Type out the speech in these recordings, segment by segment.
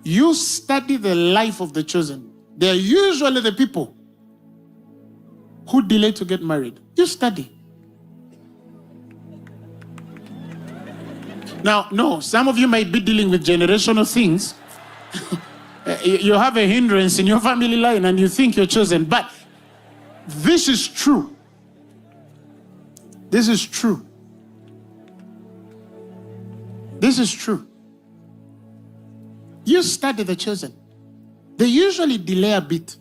You study the life of the chosen. They are usually the people who delay to get married. You study. Now, no, some of you might be dealing with generational things. You have a hindrance in your family line and you think you're chosen. But this is true. This is true. This is true. You study the chosen. They usually delay a bit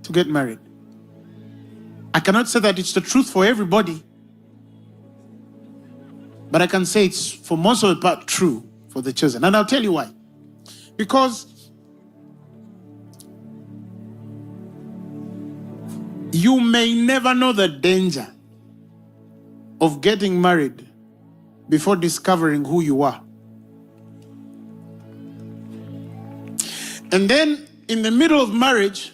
to get married. I cannot say that it's the truth for everybody, but I can say it's for most of the part true for the chosen. And I'll tell you why. Because you may never know the danger of getting married before discovering who you are. And then in the middle of marriage,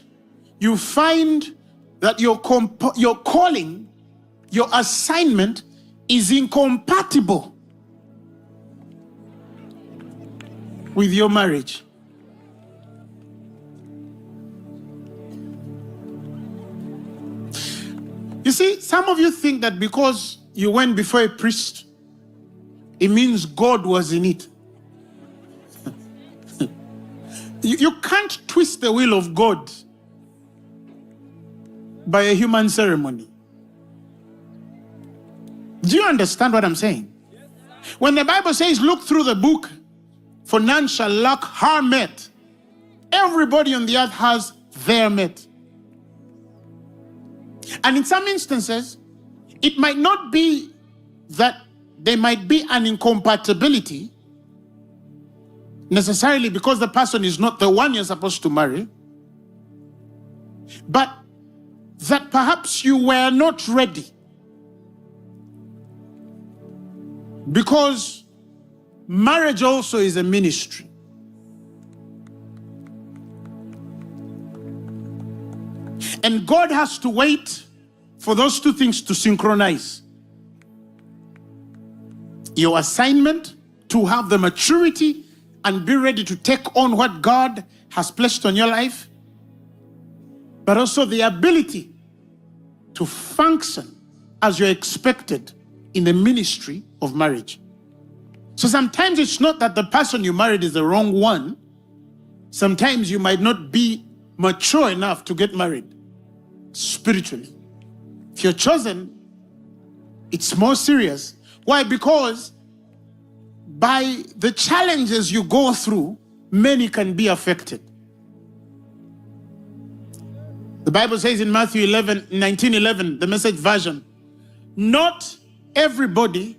you find that your calling, your assignment is incompatible with your marriage. You see, some of you think that because you went before a priest, it means God was in it. You can't twist the will of God by a human ceremony. Do you understand what I'm saying? When the Bible says, look through the book, for none shall lack her mate. Everybody on the earth has their mate. And in some instances, it might not be that there might be an incompatibility necessarily because the person is not the one you're supposed to marry, but that perhaps you were not ready. Because marriage also is a ministry. And God has to wait for those two things to synchronize. Your assignment to have the maturity and be ready to take on what God has placed on your life, but also the ability to function as you're expected in the ministry of marriage. So sometimes it's not that the person you married is the wrong one. Sometimes you might not be mature enough to get married spiritually. If you're chosen, it's more serious. Why? Because by the challenges you go through, many can be affected. The Bible says in Matthew 19:11, the Message version, not everybody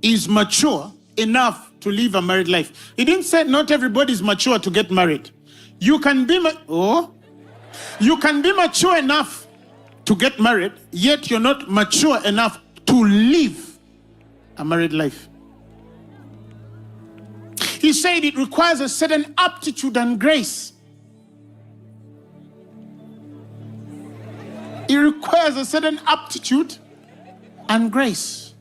is mature enough to live a married life. He didn't say not everybody is mature to get married. You can be you can be mature enough to get married, yet you're not mature enough to live a married life. He said it requires a certain aptitude and grace. It requires a certain aptitude and grace.